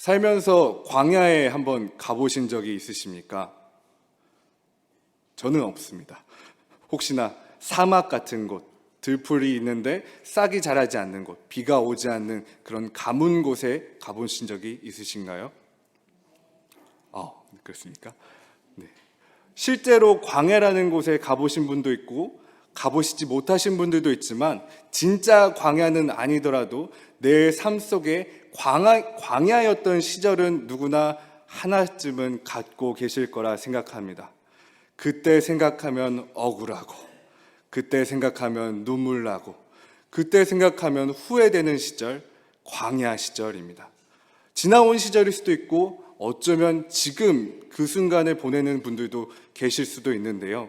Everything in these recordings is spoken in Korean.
살면서 광야에 한번 가보신 적이 있으십니까? 저는 없습니다. 혹시나 사막 같은 곳, 들풀이 있는데 싹이 자라지 않는 곳, 비가 오지 않는 그런 가문 곳에 가보신 적이 있으신가요? 그렇습니까? 네. 실제로 광야라는 곳에 가보신 분도 있고 가보시지 못하신 분들도 있지만 진짜 광야는 아니더라도 내 삶 속에 광야였던 시절은 누구나 하나쯤은 갖고 계실 거라 생각합니다. 그때 생각하면 억울하고, 그때 생각하면 눈물 나고, 그때 생각하면 후회되는 시절, 광야 시절입니다. 지나온 시절일 수도 있고 어쩌면 지금 그 순간을 보내는 분들도 계실 수도 있는데요.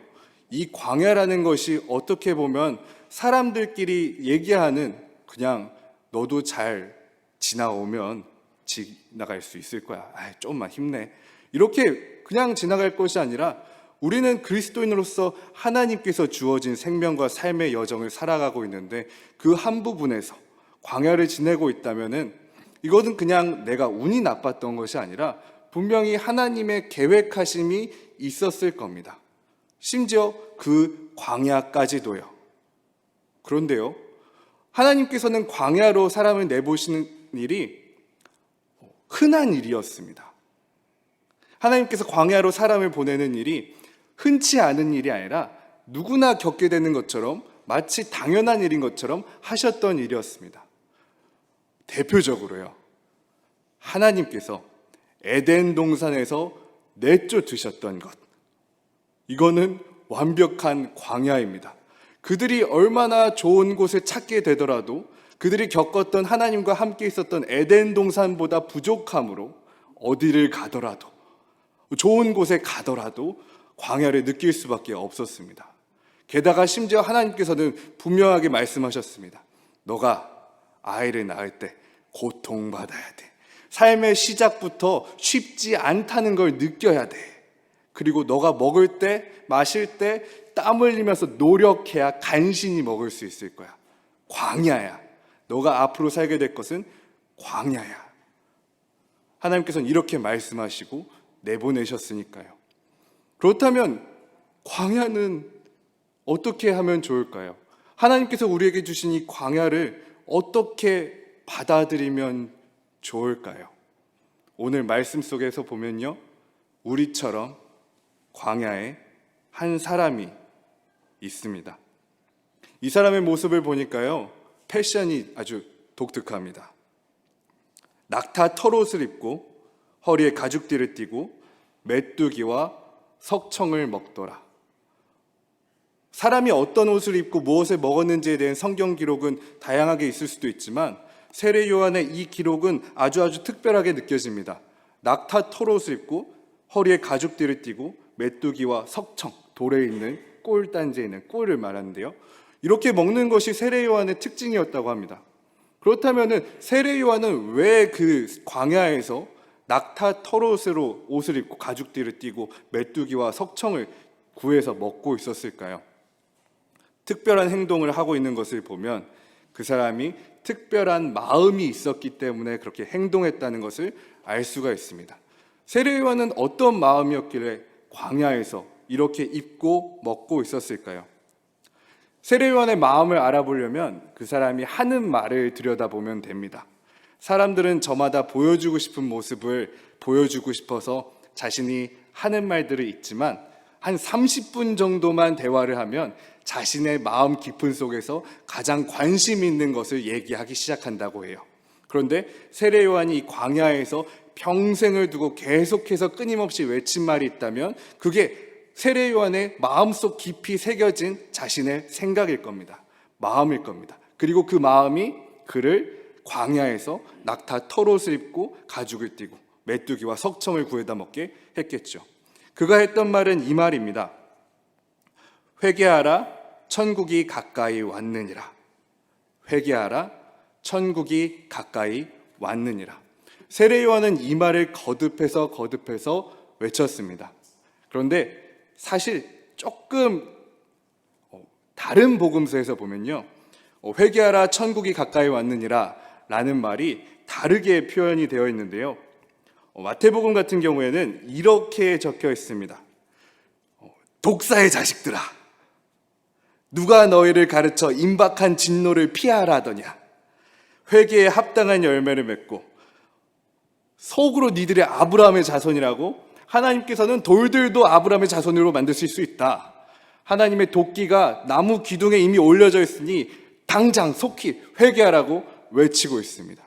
이 광야라는 것이 어떻게 보면 사람들끼리 얘기하는 그냥 너도 잘 지나오면 지나갈 수 있을 거야. 조금만 힘내. 이렇게 그냥 지나갈 것이 아니라 우리는 그리스도인으로서 하나님께서 주어진 생명과 삶의 여정을 살아가고 있는데 그 한 부분에서 광야를 지내고 있다면은 이것은 그냥 내가 운이 나빴던 것이 아니라 분명히 하나님의 계획하심이 있었을 겁니다. 심지어 그 광야까지도요. 그런데요, 하나님께서는 광야로 사람을 내보시는 일이 흔한 일이었습니다. 하나님께서 광야로 사람을 보내는 일이 흔치 않은 일이 아니라 누구나 겪게 되는 것처럼 마치 당연한 일인 것처럼 하셨던 일이었습니다. 대표적으로요, 하나님께서 에덴 동산에서 내쫓으셨던 것, 이거는 완벽한 광야입니다. 그들이 얼마나 좋은 곳을 찾게 되더라도 그들이 겪었던 하나님과 함께 있었던 에덴 동산보다 부족함으로 어디를 가더라도, 좋은 곳에 가더라도 광야를 느낄 수밖에 없었습니다. 게다가 심지어 하나님께서는 분명하게 말씀하셨습니다. 너가 아이를 낳을 때 고통받아야 돼. 삶의 시작부터 쉽지 않다는 걸 느껴야 돼. 그리고 너가 먹을 때, 마실 때 땀 흘리면서 노력해야 간신히 먹을 수 있을 거야. 광야야. 너가 앞으로 살게 될 것은 광야야. 하나님께서는 이렇게 말씀하시고 내보내셨으니까요. 그렇다면 광야는 어떻게 하면 좋을까요? 하나님께서 우리에게 주신 이 광야를 어떻게 받아들이면 좋을까요? 오늘 말씀 속에서 보면요, 우리처럼 광야에 한 사람이 있습니다. 이 사람의 모습을 보니까요, 패션이 아주 독특합니다. 낙타 털옷을 입고 허리에 가죽띠를 띠고 메뚜기와 석청을 먹더라. 사람이 어떤 옷을 입고 무엇을 먹었는지에 대한 성경 기록은 다양하게 있을 수도 있지만 세례 요한의 이 기록은 아주 특별하게 느껴집니다. 낙타 털옷을 입고 허리에 가죽띠를 띠고 메뚜기와 석청, 돌에 있는 꿀단지에 있는 꿀을 말하는데요. 이렇게 먹는 것이 세례 요한의 특징이었다고 합니다. 그렇다면 세례 요한은 왜 그 광야에서 낙타 털옷으로 옷을 입고 가죽띠를 띠고 메뚜기와 석청을 구해서 먹고 있었을까요? 특별한 행동을 하고 있는 것을 보면 그 사람이 특별한 마음이 있었기 때문에 그렇게 행동했다는 것을 알 수가 있습니다. 세례 요한은 어떤 마음이었길래 광야에서 이렇게 입고 먹고 있었을까요? 세례 요한의 마음을 알아보려면 그 사람이 하는 말을 들여다보면 됩니다. 사람들은 저마다 보여주고 싶은 모습을 보여주고 싶어서 자신이 하는 말들을 읽지만 한 30분 정도만 대화를 하면 자신의 마음 깊은 속에서 가장 관심 있는 것을 얘기하기 시작한다고 해요. 그런데 세례 요한이 이 광야에서 평생을 두고 계속해서 끊임없이 외친 말이 있다면 그게 세례 요한의 마음속 깊이 새겨진 자신의 생각일 겁니다. 마음일 겁니다. 그리고 그 마음이 그를 광야에서 낙타 털옷을 입고 가죽을 띠고 메뚜기와 석청을 구해다 먹게 했겠죠. 그가 했던 말은 이 말입니다. 회개하라, 천국이 가까이 왔느니라. 회개하라, 천국이 가까이 왔느니라. 세례 요한은 이 말을 거듭해서 외쳤습니다. 그런데 사실 조금 다른 복음서에서 보면요, 회개하라 천국이 가까이 왔느니라 라는 말이 다르게 표현이 되어 있는데요, 마태복음 같은 경우에는 이렇게 적혀 있습니다. 독사의 자식들아, 누가 너희를 가르쳐 임박한 진노를 피하라 하더냐. 회개에 합당한 열매를 맺고 속으로 니들의 아브라함의 자손이라고, 하나님께서는 돌들도 아브라함의 자손으로 만드실 수 있다. 하나님의 도끼가 나무 기둥에 이미 올려져 있으니 당장 속히 회개하라고 외치고 있습니다.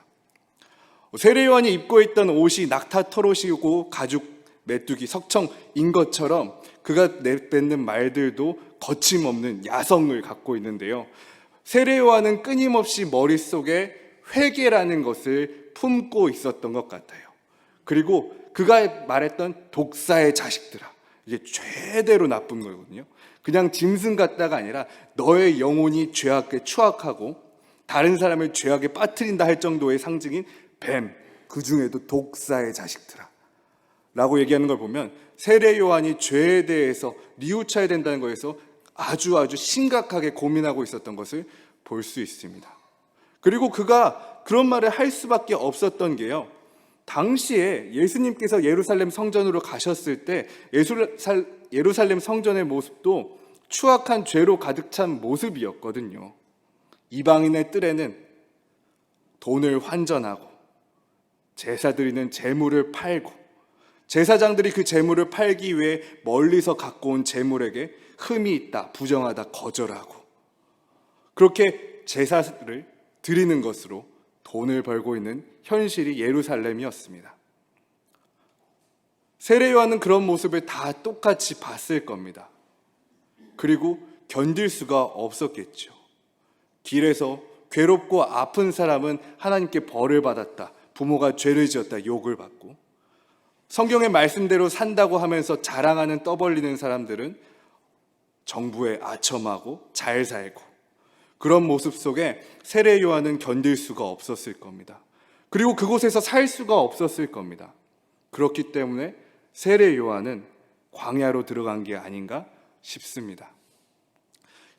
세례요한이 입고 있던 옷이 낙타 털옷이고 가죽 메뚜기 석청인 것처럼 그가 내뱉는 말들도 거침없는 야성을 갖고 있는데요. 세례요한은 끊임없이 머릿속에 회개라는 것을 품고 있었던 것 같아요. 그리고 그가 말했던 독사의 자식들아, 이게 최대로 나쁜 거거든요. 그냥 짐승 같다가 아니라 너의 영혼이 죄악에 추악하고 다른 사람을 죄악에 빠뜨린다 할 정도의 상징인 뱀, 그 중에도 독사의 자식들아 라고 얘기하는 걸 보면 세례 요한이 죄에 대해서 뉘우쳐야 된다는 거에서 아주 심각하게 고민하고 있었던 것을 볼 수 있습니다. 그리고 그가 그런 말을 할 수밖에 없었던 게요, 당시에 예수님께서 예루살렘 성전으로 가셨을 때 예루살렘 성전의 모습도 추악한 죄로 가득 찬 모습이었거든요. 이방인의 뜰에는 돈을 환전하고 제사 드리는 제물을 팔고, 제사장들이 그 제물을 팔기 위해 멀리서 갖고 온 제물에게 흠이 있다, 부정하다, 거절하고, 그렇게 제사를 드리는 것으로 돈을 벌고 있는 현실이 예루살렘이었습니다. 세례 요한은 그런 모습을 다 똑같이 봤을 겁니다. 그리고 견딜 수가 없었겠죠. 길에서 괴롭고 아픈 사람은 하나님께 벌을 받았다, 부모가 죄를 지었다, 욕을 받고, 성경의 말씀대로 산다고 하면서 자랑하는 떠벌리는 사람들은 정부에 아첨하고 잘 살고, 그런 모습 속에 세례 요한은 견딜 수가 없었을 겁니다. 그리고 그곳에서 살 수가 없었을 겁니다. 그렇기 때문에 세례 요한은 광야로 들어간 게 아닌가 싶습니다.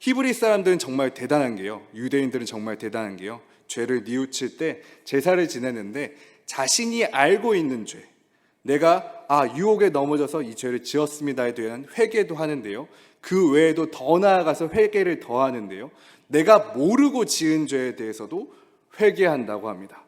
히브리 사람들은 정말 대단한 게요, 유대인들은 정말 대단한 게요, 죄를 뉘우칠 때 제사를 지내는데 자신이 알고 있는 죄, 내가 유혹에 넘어져서 이 죄를 지었습니다에 대한 회개도 하는데요, 그 외에도 더 나아가서 회개를 더 하는데요, 내가 모르고 지은 죄에 대해서도 회개한다고 합니다.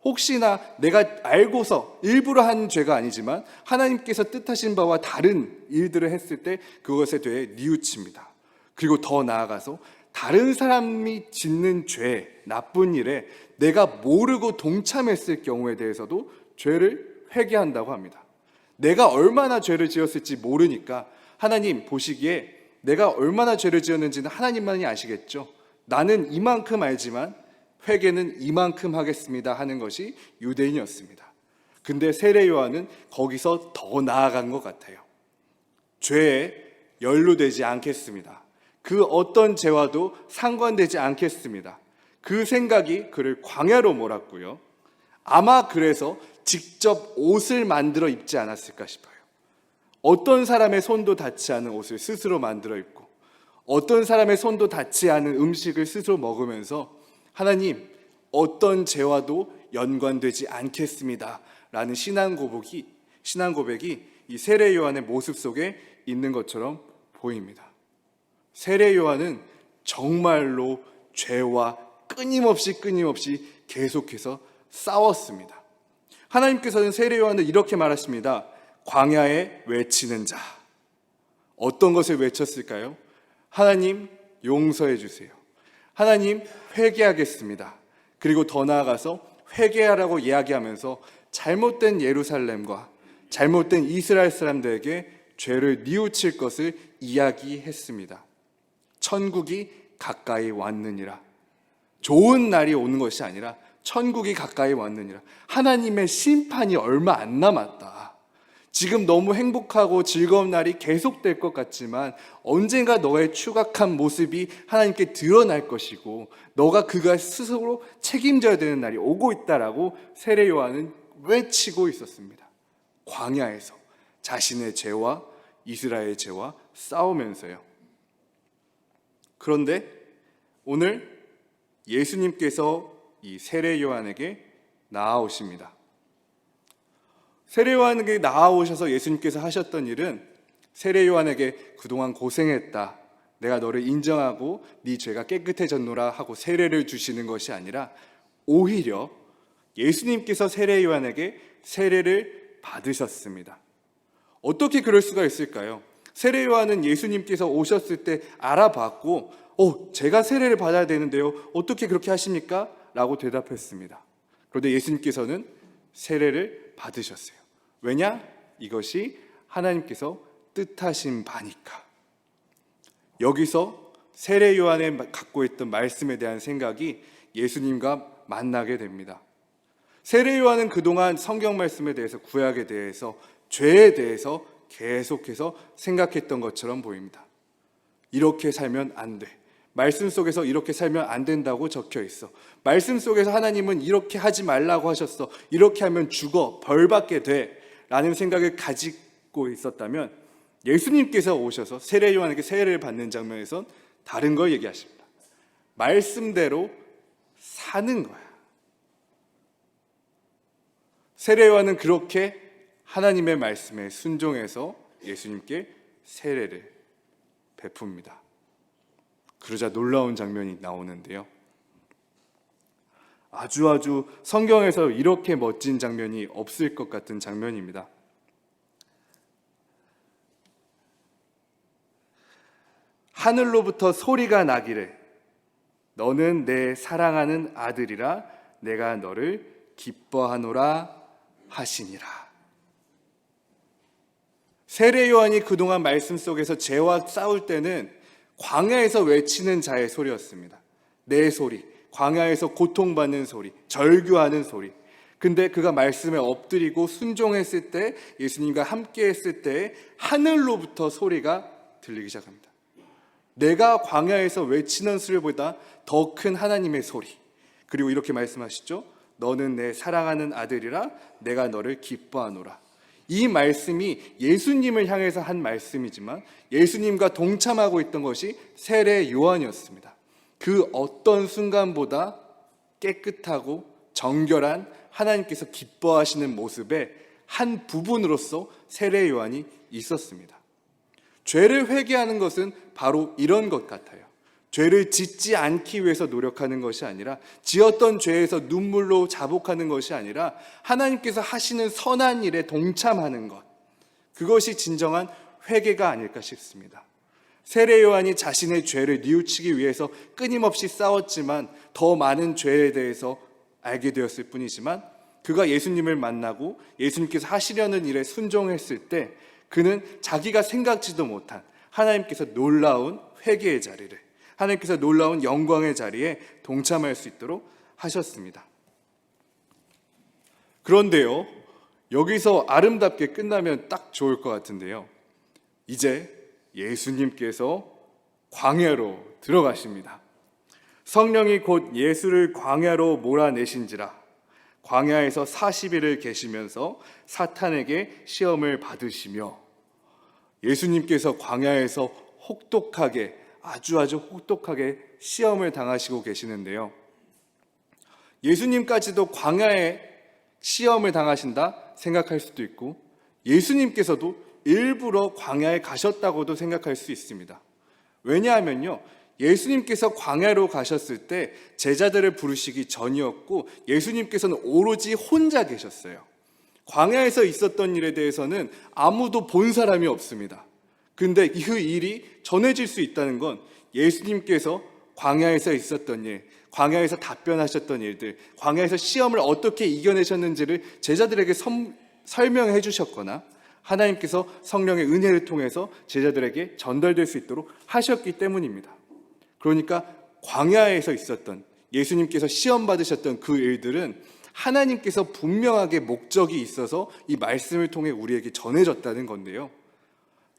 혹시나 내가 알고서 일부러 한 죄가 아니지만 하나님께서 뜻하신 바와 다른 일들을 했을 때 그것에 대해 뉘우칩니다. 그리고 더 나아가서 다른 사람이 짓는 죄, 나쁜 일에 내가 모르고 동참했을 경우에 대해서도 죄를 회개한다고 합니다. 내가 얼마나 죄를 지었을지 모르니까 하나님 보시기에 내가 얼마나 죄를 지었는지는 하나님만이 아시겠죠. 나는 이만큼 알지만 회개는 이만큼 하겠습니다 하는 것이 유대인이었습니다. 근데 세례 요한은 거기서 더 나아간 것 같아요. 죄에 연루되지 않겠습니다. 그 어떤 죄와도 상관되지 않겠습니다. 그 생각이 그를 광야로 몰았고요. 아마 그래서 직접 옷을 만들어 입지 않았을까 싶어요. 어떤 사람의 손도 닿지 않은 옷을 스스로 만들어 입고, 어떤 사람의 손도 닿지 않은 음식을 스스로 먹으면서 하나님, 어떤 죄와도 연관되지 않겠습니다 라는 신앙 고백이 이 세례 요한의 모습 속에 있는 것처럼 보입니다. 세례 요한은 정말로 죄와 끊임없이 계속해서 싸웠습니다. 하나님께서는 세례 요한을 이렇게 말하십니다. 광야에 외치는 자. 어떤 것을 외쳤을까요? 하나님 용서해 주세요. 하나님 회개하겠습니다. 그리고 더 나아가서 회개하라고 이야기하면서 잘못된 예루살렘과 잘못된 이스라엘 사람들에게 죄를 뉘우칠 것을 이야기했습니다. 천국이 가까이 왔느니라. 좋은 날이 오는 것이 아니라 천국이 가까이 왔느니라. 하나님의 심판이 얼마 안 남았다. 지금 너무 행복하고 즐거운 날이 계속될 것 같지만 언젠가 너의 추악한 모습이 하나님께 드러날 것이고 너가 그가 스스로 책임져야 되는 날이 오고 있다라고 세례 요한은 외치고 있었습니다. 광야에서 자신의 죄와 이스라엘의 죄와 싸우면서요. 그런데 오늘 예수님께서 이 세례 요한에게 나아오십니다. 세례 요한에게 나아오셔서 예수님께서 하셨던 일은 세례 요한에게 그동안 고생했다, 내가 너를 인정하고 네 죄가 깨끗해졌노라 하고 세례를 주시는 것이 아니라 오히려 예수님께서 세례 요한에게 세례를 받으셨습니다. 어떻게 그럴 수가 있을까요? 세례 요한은 예수님께서 오셨을 때 알아봤고 제가 세례를 받아야 되는데요, 어떻게 그렇게 하십니까? 라고 대답했습니다. 그런데 예수님께서는 세례를 받으셨어요. 왜냐? 이것이 하나님께서 뜻하신 바니까. 여기서 세례 요한이 갖고 있던 말씀에 대한 생각이 예수님과 만나게 됩니다. 세례 요한은 그동안 성경 말씀에 대해서, 구약에 대해서, 죄에 대해서 계속해서 생각했던 것처럼 보입니다. 이렇게 살면 안 돼. 말씀 속에서 이렇게 살면 안 된다고 적혀 있어. 말씀 속에서 하나님은 이렇게 하지 말라고 하셨어. 이렇게 하면 죽어, 벌 받게 돼 라는 생각을 가지고 있었다면 예수님께서 오셔서 세례 요한에게 세례를 받는 장면에선 다른 걸 얘기하십니다. 말씀대로 사는 거야. 세례 요한은 그렇게 하나님의 말씀에 순종해서 예수님께 세례를 베풉니다. 그러자 놀라운 장면이 나오는데요, 아주 성경에서 이렇게 멋진 장면이 없을 것 같은 장면입니다. 하늘로부터 소리가 나기를 너는 내 사랑하는 아들이라 내가 너를 기뻐하노라 하시니라. 세례 요한이 그동안 말씀 속에서 죄와 싸울 때는 광야에서 외치는 자의 소리였습니다. 내 소리, 광야에서 고통받는 소리, 절규하는 소리. 근데 그가 말씀에 엎드리고 순종했을 때, 예수님과 함께 했을 때 하늘로부터 소리가 들리기 시작합니다. 내가 광야에서 외치는 소리보다 더 큰 하나님의 소리. 그리고 이렇게 말씀하시죠. 너는 내 사랑하는 아들이라 내가 너를 기뻐하노라. 이 말씀이 예수님을 향해서 한 말씀이지만 예수님과 동참하고 있던 것이 세례 요한이었습니다. 그 어떤 순간보다 깨끗하고 정결한 하나님께서 기뻐하시는 모습의 한 부분으로서 세례 요한이 있었습니다. 죄를 회개하는 것은 바로 이런 것 같아요. 죄를 짓지 않기 위해서 노력하는 것이 아니라, 지었던 죄에서 눈물로 자복하는 것이 아니라 하나님께서 하시는 선한 일에 동참하는 것, 그것이 진정한 회개가 아닐까 싶습니다. 세례 요한이 자신의 죄를 뉘우치기 위해서 끊임없이 싸웠지만 더 많은 죄에 대해서 알게 되었을 뿐이지만, 그가 예수님을 만나고 예수님께서 하시려는 일에 순종했을 때 그는 자기가 생각지도 못한 하나님께서 놀라운 회개의 자리를, 하나님께서 놀라운 영광의 자리에 동참할 수 있도록 하셨습니다. 그런데요, 여기서 아름답게 끝나면 딱 좋을 것 같은데요, 이제 예수님께서 광야로 들어가십니다. 성령이 곧 예수를 광야로 몰아내신지라. 광야에서 40일을 계시면서 사탄에게 시험을 받으시며, 예수님께서 광야에서 혹독하게, 아주 혹독하게 시험을 당하시고 계시는데요, 예수님까지도 광야에 시험을 당하신다 생각할 수도 있고, 예수님께서도 일부러 광야에 가셨다고도 생각할 수 있습니다. 왜냐하면요, 예수님께서 광야로 가셨을 때 제자들을 부르시기 전이었고, 예수님께서는 오로지 혼자 계셨어요. 광야에서 있었던 일에 대해서는 아무도 본 사람이 없습니다. 근데 그 일이 전해질 수 있다는 건 예수님께서 광야에서 있었던 일, 광야에서 답변하셨던 일들, 광야에서 시험을 어떻게 이겨내셨는지를 제자들에게 설명해 주셨거나 하나님께서 성령의 은혜를 통해서 제자들에게 전달될 수 있도록 하셨기 때문입니다. 그러니까 광야에서 있었던, 예수님께서 시험 받으셨던 그 일들은 하나님께서 분명하게 목적이 있어서 이 말씀을 통해 우리에게 전해졌다는 건데요,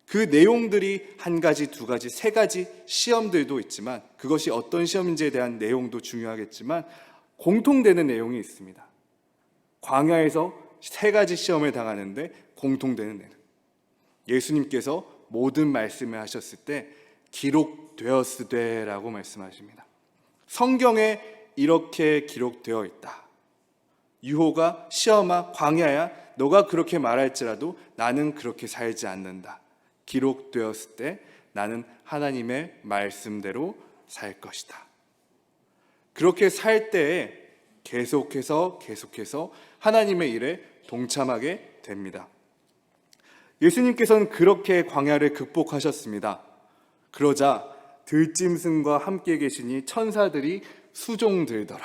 그 내용들이 한 가지, 두 가지, 세 가지 시험들도 있지만, 그것이 어떤 시험인지에 대한 내용도 중요하겠지만 공통되는 내용이 있습니다. 광야에서 세 가지 시험을 당하는데 공통되는 내용, 예수님께서 모든 말씀을 하셨을 때 기록되었으되 라고 말씀하십니다. 성경에 이렇게 기록되어 있다. 유호가 시험아 광야야 너가 그렇게 말할지라도 나는 그렇게 살지 않는다. 기록되었을 때 나는 하나님의 말씀대로 살 것이다. 그렇게 살 때에 계속해서 하나님의 일에 동참하게 됩니다. 예수님께서는 그렇게 광야를 극복하셨습니다. 그러자 들짐승과 함께 계시니 천사들이 수종들더라.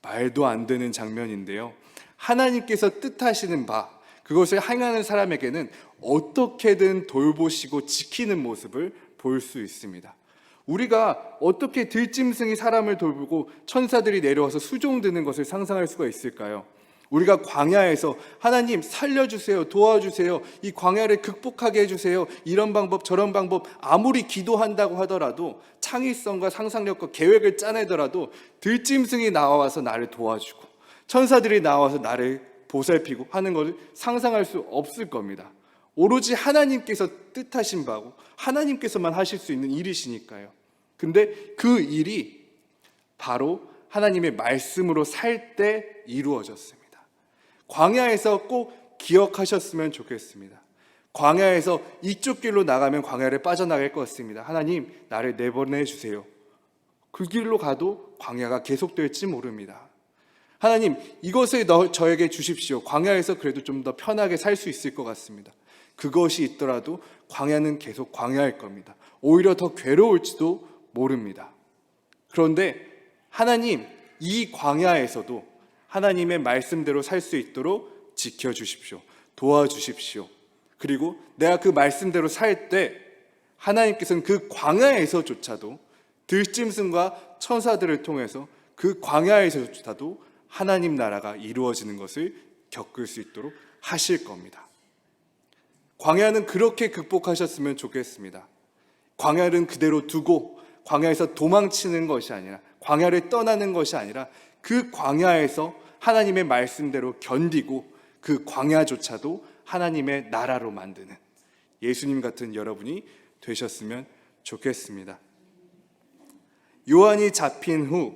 말도 안 되는 장면인데요. 하나님께서 뜻하시는 바, 그것을 행하는 사람에게는 어떻게든 돌보시고 지키는 모습을 볼 수 있습니다. 우리가 어떻게 들짐승이 사람을 돌보고 천사들이 내려와서 수종드는 것을 상상할 수가 있을까요? 우리가 광야에서 하나님 살려주세요, 도와주세요, 이 광야를 극복하게 해주세요, 이런 방법 저런 방법 아무리 기도한다고 하더라도, 창의성과 상상력과 계획을 짜내더라도 들짐승이 나와서 나를 도와주고 천사들이 나와서 나를 보살피고 하는 것을 상상할 수 없을 겁니다. 오로지 하나님께서 뜻하신 바고 하나님께서만 하실 수 있는 일이시니까요. 근데 그 일이 바로 하나님의 말씀으로 살 때 이루어졌습니다. 광야에서 꼭 기억하셨으면 좋겠습니다. 광야에서 이쪽 길로 나가면 광야를 빠져나갈 것 같습니다. 하나님, 나를 내보내 주세요. 그 길로 가도 광야가 계속될지 모릅니다. 하나님, 이것을 저에게 주십시오. 광야에서 그래도 좀 더 편하게 살 수 있을 것 같습니다. 그것이 있더라도 광야는 계속 광야일 겁니다. 오히려 더 괴로울지도 모릅니다. 그런데 하나님, 이 광야에서도 하나님의 말씀대로 살 수 있도록 지켜주십시오. 도와주십시오. 그리고 내가 그 말씀대로 살 때 하나님께서는 그 광야에서조차도 들짐승과 천사들을 통해서 그 광야에서조차도 하나님 나라가 이루어지는 것을 겪을 수 있도록 하실 겁니다. 광야는 그렇게 극복하셨으면 좋겠습니다. 광야는 그대로 두고 광야에서 도망치는 것이 아니라, 광야를 떠나는 것이 아니라 그 광야에서 하나님의 말씀대로 견디고 그 광야조차도 하나님의 나라로 만드는 예수님 같은 여러분이 되셨으면 좋겠습니다. 요한이 잡힌 후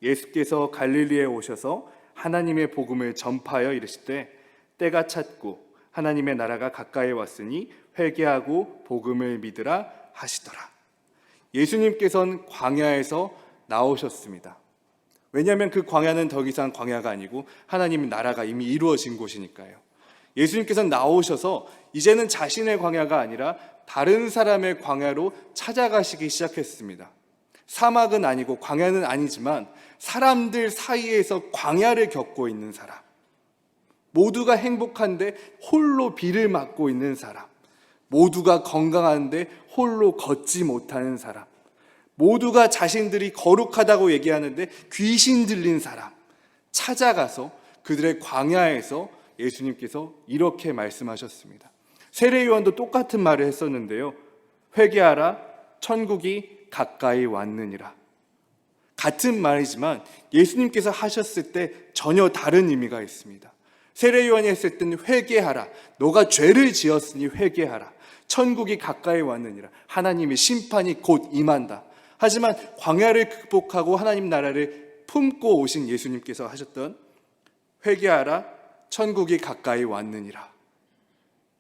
예수께서 갈릴리에 오셔서 하나님의 복음을 전파하여 이르시되 때가 찼고 하나님의 나라가 가까이 왔으니 회개하고 복음을 믿으라 하시더라. 예수님께서는 광야에서 나오셨습니다. 왜냐하면 그 광야는 더 이상 광야가 아니고 하나님의 나라가 이미 이루어진 곳이니까요. 예수님께서는 나오셔서 이제는 자신의 광야가 아니라 다른 사람의 광야로 찾아가시기 시작했습니다. 사막은 아니고 광야는 아니지만 사람들 사이에서 광야를 겪고 있는 사람, 모두가 행복한데 홀로 비를 맞고 있는 사람, 모두가 건강한데 홀로 걷지 못하는 사람, 모두가 자신들이 거룩하다고 얘기하는데 귀신 들린 사람 찾아가서 그들의 광야에서 예수님께서 이렇게 말씀하셨습니다. 세례 요한도 똑같은 말을 했었는데요. 회개하라, 천국이 가까이 왔느니라. 같은 말이지만 예수님께서 하셨을 때 전혀 다른 의미가 있습니다. 세례 요한이 했을 때는 회개하라, 너가 죄를 지었으니 회개하라, 천국이 가까이 왔느니라, 하나님의 심판이 곧 임한다. 하지만 광야를 극복하고 하나님 나라를 품고 오신 예수님께서 하셨던 회개하라, 천국이 가까이 왔느니라.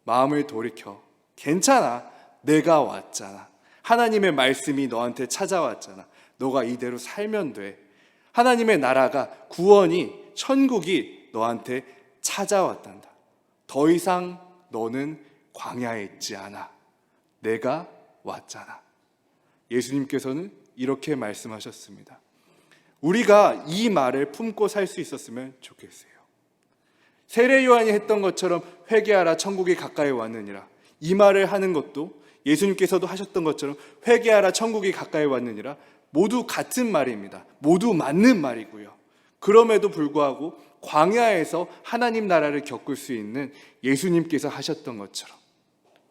마음을 돌이켜, 괜찮아, 내가 왔잖아. 하나님의 말씀이 너한테 찾아왔잖아. 너가 이대로 살면 돼. 하나님의 나라가, 구원이, 천국이 너한테 찾아왔단다. 더 이상 너는 광야에 있지 않아. 내가 왔잖아. 예수님께서는 이렇게 말씀하셨습니다. 우리가 이 말을 품고 살 수 있었으면 좋겠어요. 세례 요한이 했던 것처럼 회개하라, 천국이 가까이 왔느니라. 이 말을 하는 것도 예수님께서도 하셨던 것처럼 회개하라, 천국이 가까이 왔느니라. 모두 같은 말입니다. 모두 맞는 말이고요. 그럼에도 불구하고 광야에서 하나님 나라를 겪을 수 있는 예수님께서 하셨던 것처럼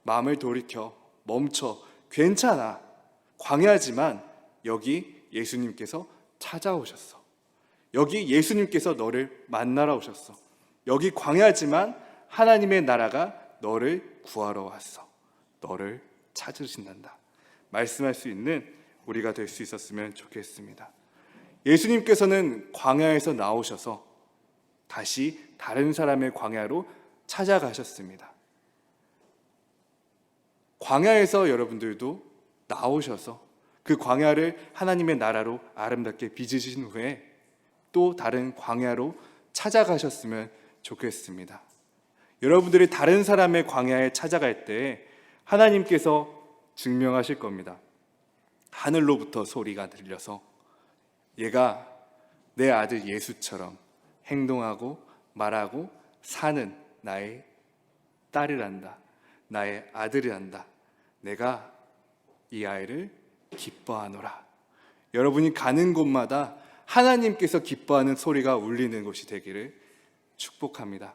마음을 돌이켜, 멈춰, 괜찮아. 광야지만 여기 예수님께서 찾아오셨어. 여기 예수님께서 너를 만나러 오셨어. 여기 광야지만 하나님의 나라가 너를 구하러 왔어. 너를 찾으신단다. 말씀할 수 있는 우리가 될 수 있었으면 좋겠습니다. 예수님께서는 광야에서 나오셔서 다시 다른 사람의 광야로 찾아가셨습니다. 광야에서 여러분들도 나오셔서 그 광야를 하나님의 나라로 아름답게 빚으신 후에 또 다른 광야로 찾아가셨으면 좋겠습니다. 여러분들이 다른 사람의 광야에 찾아갈 때 하나님께서 증명하실 겁니다. 하늘로부터 소리가 들려서 얘가 내 아들 예수처럼 행동하고 말하고 사는 나의 딸이란다. 나의 아들이란다. 내가 이 아이를 기뻐하노라. 여러분이 가는 곳마다 하나님께서 기뻐하는 소리가 울리는 곳이 되기를 축복합니다.